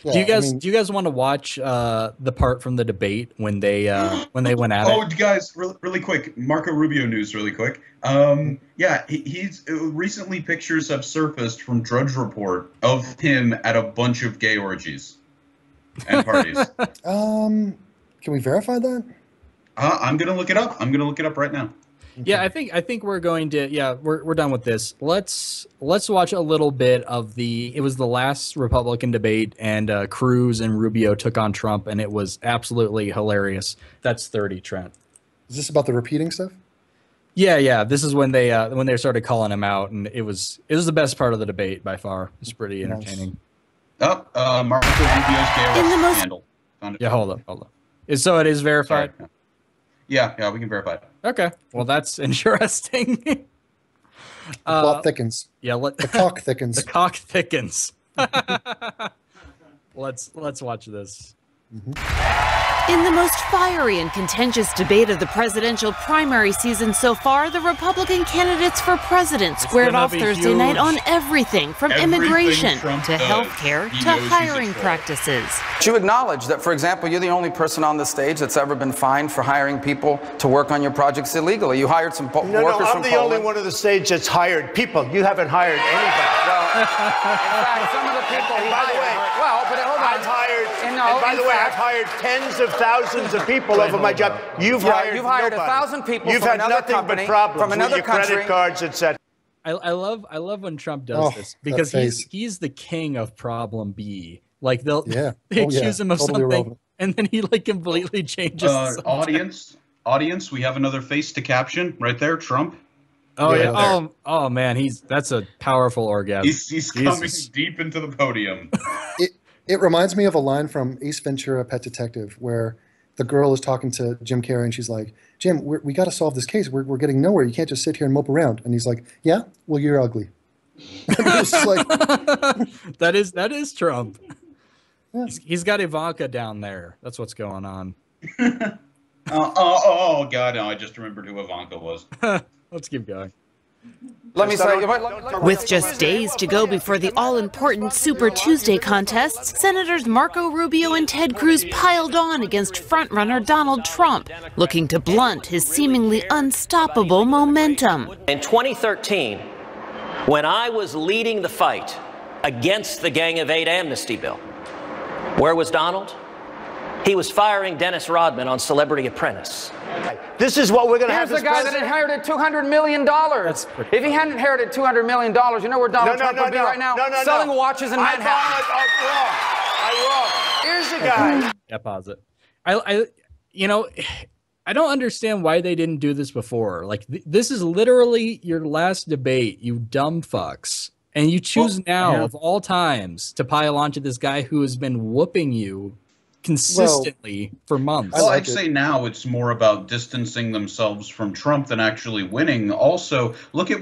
Yeah, Do you guys want to watch the part from the debate when they went at Oh, it? guys, really quick, Marco Rubio news, really quick. Yeah, he's recently pictures have surfaced from Drudge Report of him at a bunch of gay orgies and parties. Can we verify that? I'm gonna look it up. I'm gonna look it up right now. Okay. Yeah, I think we're going to we're done with this. Let's watch a little bit of it was the last Republican debate, and Cruz and Rubio took on Trump, and it was absolutely hilarious. That's 30, Trent. Is this about the repeating stuff? Yeah. This is when they started calling him out, and it was the best part of the debate by far. It's pretty entertaining. Nice. Marco Rubio's gay arrest scandal. Yeah, hold up. So it is verified? Sorry. Yeah, we can verify it. Okay. Well, that's interesting. The plot thickens. Yeah, the cock thickens. The cock thickens. Let's watch this. In the most fiery and contentious debate of the presidential primary season so far, the Republican candidates for president squared off Thursday night on everything from immigration to health care to hiring practices. Do you acknowledge that, for example, you're the only person on the stage that's ever been fined for hiring people to work on your projects illegally? You hired some workers from Poland. I'm the only one on the stage that's hired people. You haven't hired anybody. Well, in fact, some of the people he hired. Well, but hold on. I've hired tens of thousands of people over my job. You've hired 1,000 people. You've from had another nothing company, but problems from another with your country. credit cards, etc. I love when Trump does this because he's the king of problem B. Like they accuse him of totally something, irrelevant. and then he like completely changes. Audience, we have another face to caption right there. Trump. Oh yeah. Oh man, that's a powerful orgasm. He's coming deep into the podium. It reminds me of a line from Ace Ventura: Pet Detective, where the girl is talking to Jim Carrey, and she's like, "Jim, we got to solve this case. We're getting nowhere. You can't just sit here and mope around." And he's like, "Yeah, well, you're ugly." It's like, that is Trump. Yeah. He's got Ivanka down there. That's what's going on. Oh God! No, I just remembered who Ivanka was. Let's keep going. Let me say, with just days to go before the all-important Super Tuesday contests, Senators Marco Rubio and Ted Cruz piled on against frontrunner Donald Trump, looking to blunt his seemingly unstoppable momentum. In 2013, when I was leading the fight against the Gang of Eight amnesty bill, where was Donald? He was firing Dennis Rodman on Celebrity Apprentice. This is what we're going to have. Here's the guy that inherited $200 million. If he hadn't inherited $200 million, you know where Donald Trump would be right now? Selling watches in Manhattan. Here's the guy. Yeah, pause it. I don't understand why they didn't do this before. Like, this is literally your last debate, you dumb fucks. And you choose of all times, to pile onto this guy who has been whooping you consistently for months. Well, I'd say now it's more about distancing themselves from Trump than actually winning. Also, look at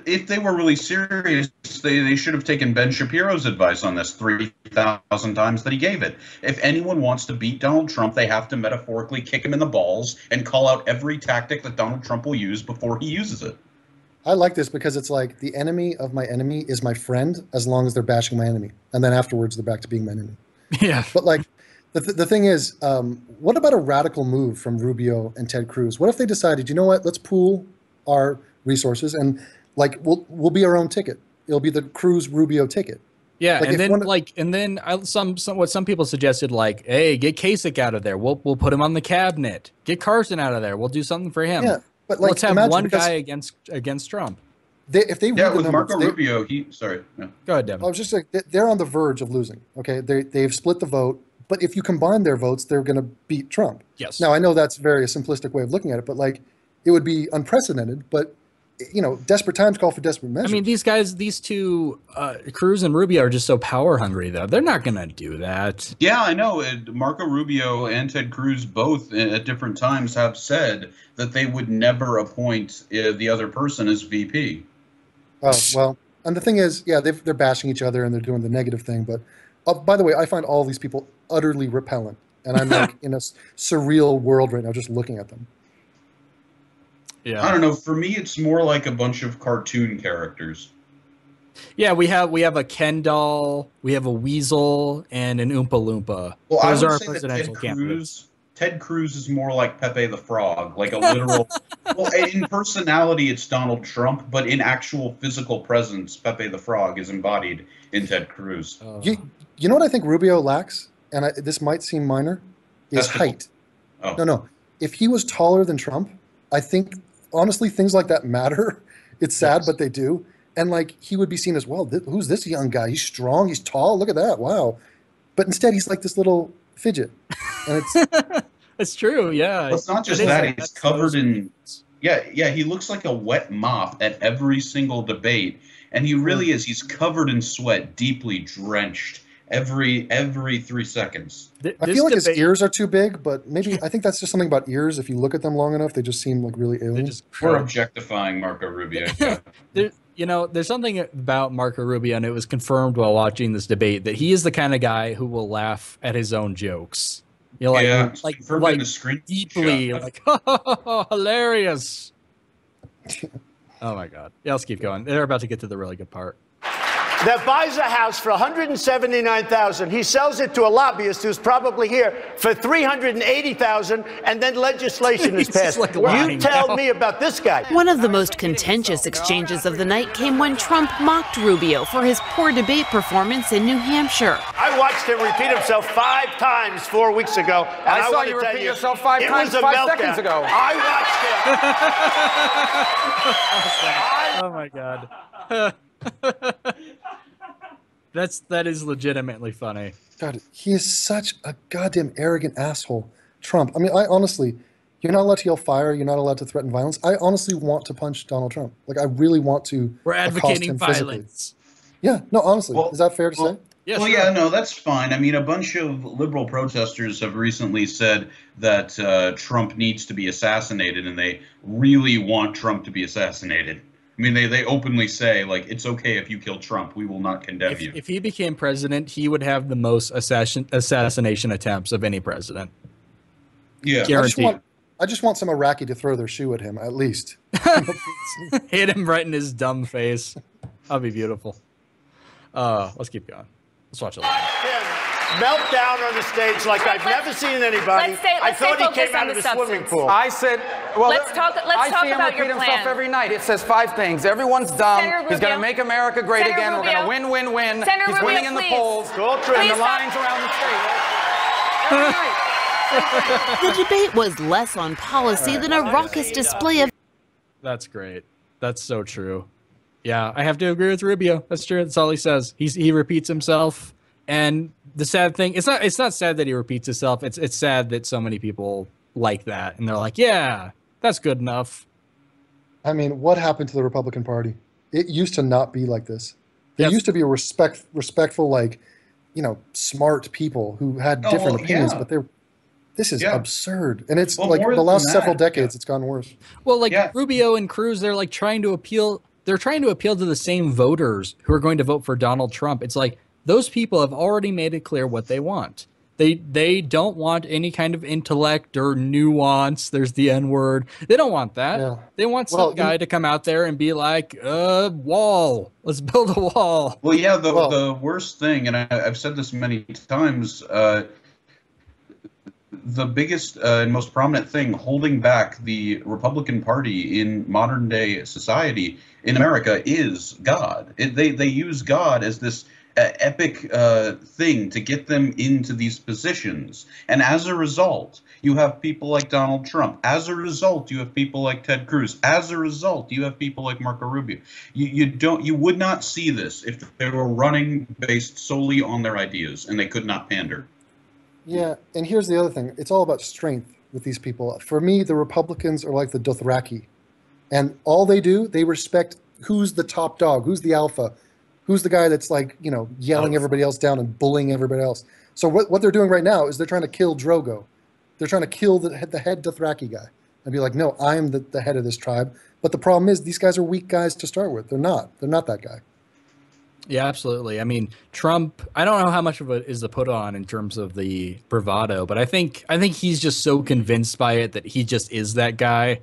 if they were really serious, they should have taken Ben Shapiro's advice on this 3,000 times that he gave it. If anyone wants to beat Donald Trump, they have to metaphorically kick him in the balls and call out every tactic that Donald Trump will use before he uses it. I like this because it's like the enemy of my enemy is my friend as long as they're bashing my enemy. And then afterwards, they're back to being my enemy. Yeah. But like, the thing is, what about a radical move from Rubio and Ted Cruz? What if they decided, you know what, let's pool our resources and like we'll be our own ticket. It'll be the Cruz-Rubio ticket. Yeah, like, and then what some people suggested, like, hey, get Kasich out of there. We'll put him on the cabinet. Get Carson out of there. We'll do something for him. Yeah. But like, let's have one guy against Trump. If they read the numbers, Marco Rubio, sorry. No. Go ahead, Devin. I was just like, they're on the verge of losing. Okay, they've split the vote, but if you combine their votes, they're going to beat Trump. Yes. Now I know that's a very simplistic way of looking at it, but like, it would be unprecedented. But desperate times call for desperate measures. I mean, these two, Cruz and Rubio, are just so power hungry, though. They're not going to do that. Yeah, I know. Marco Rubio and Ted Cruz both at different times have said that they would never appoint the other person as VP. Oh, well, and the thing is, yeah, they're bashing each other and they're doing the negative thing. But by the way, I find all these people utterly repellent. And I'm like in a surreal world right now just looking at them. Yeah. I don't know. For me, it's more like a bunch of cartoon characters. Yeah, we have a Ken doll, we have a weasel, and an Oompa Loompa. Well, Those I are would our say that presidential candidates. Ted Cruz is more like Pepe the Frog, like a literal. Well, in personality, it's Donald Trump, but in actual physical presence, Pepe the Frog is embodied in Ted Cruz. You know what I think Rubio lacks, and this might seem minor, is Testicle. height. Oh. No. If he was taller than Trump, I think honestly things like that matter. It's sad, but they do. And like he would be seen as, well, who's this young guy? He's strong, he's tall. Look at that, wow. But instead, he's like this little fidget, and it's. It's true, yeah. Well, it's not just that; he's covered in. Yeah. He looks like a wet mop at every single debate, and he really is. He's covered in sweat, deeply drenched every 3 seconds. I feel like his ears are too big, but maybe I think that's just something about ears. If you look at them long enough, they just seem like really alien. We're objectifying Marco Rubio. There's something about Marco Rubio, and it was confirmed while watching this debate that he is the kind of guy who will laugh at his own jokes. You know, like deeply, like hilarious. Oh my God! Yeah, let's keep going. They're about to get to the really good part. That buys a house for $179,000. He sells it to a lobbyist who's probably here for $380,000, and then legislation is passed. Like you tell me about this guy. One of the most contentious exchanges of the night came when Trump mocked Rubio for his poor debate performance in New Hampshire. I watched him repeat himself 5 times 4 weeks ago. And I saw you repeat yourself 5 times 5 seconds ago. I watched him. Oh my God. That is legitimately funny. God, he is such a goddamn arrogant asshole. Trump. I mean, I honestly, you're not allowed to yell fire. You're not allowed to threaten violence. I honestly want to punch Donald Trump. Like, I really want to. We're advocating violence. Yeah, no, honestly. Is that fair to say? Yeah, well, sure. yeah, no, that's fine. I mean, a bunch of liberal protesters have recently said that Trump needs to be assassinated, and they really want Trump to be assassinated. I mean, they openly say, like, it's okay if you kill Trump. We will not condemn you. If he became president, he would have the most assassination attempts of any president. Yeah. Guaranteed. I just want some Iraqi to throw their shoe at him, at least. Hit him right in his dumb face. That'd be beautiful. Let's keep going. Let's watch it. Meltdown on the stage like I've never seen anybody. I thought he came out of the swimming pool. I said, well, let's talk about your plan. Himself every night. It says 5 things. Everyone's dumb. He's going to make America great again. We're going to win, win, win. He's winning in the polls. And the lines around the state. Every night. The debate was less on policy than a raucous display of. That's great. That's so true. Yeah, I have to agree with Rubio. That's true. That's all he says. He repeats himself. And the sad thing, it's not sad that he repeats himself. It's sad that so many people like that, and they're like, yeah, that's good enough. I mean, what happened to the Republican Party? It used to not be like this. They used to be a respectful, like, smart people who had different opinions, but this is absurd. And it's like the last several decades, it's gotten worse. Well, like Rubio and Cruz, they're like trying to appeal. They're trying to appeal to the same voters who are going to vote for Donald Trump. It's like, those people have already made it clear what they want. They don't want any kind of intellect or nuance. There's the N-word. They don't want that. Yeah. They want some guy to come out there and be like, wall. Let's build a wall. Well, yeah, the worst thing, and I've said this many times, the biggest and most prominent thing holding back the Republican Party in modern day society in America is God. They use God as this epic thing to get them into these positions. And as a result, you have people like Donald Trump. As a result, you have people like Ted Cruz. As a result, you have people like Marco Rubio. You would not see this if they were running based solely on their ideas and they could not pander. Yeah, and here's the other thing. It's all about strength with these people. For me, the Republicans are like the Dothraki. And all they do, they respect who's the top dog, who's the alpha, who's the guy that's like, yelling everybody else down and bullying everybody else. So what they're doing right now is they're trying to kill Drogo. They're trying to kill the head Dothraki guy and be like, no, I'm the head of this tribe. But the problem is these guys are weak guys to start with. They're not that guy. Yeah, absolutely. I mean, Trump, I don't know how much of it is to put on in terms of the bravado, but I think he's just so convinced by it that he just is that guy.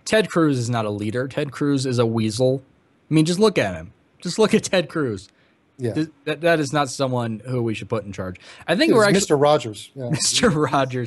Ted Cruz is not a leader. Ted Cruz is a weasel. I mean, just look at him. Just look at Ted Cruz. Yeah. That is not someone who we should put in charge. I think Dude, we're it's actually Mr. Rogers. Yeah. Mr. Rogers.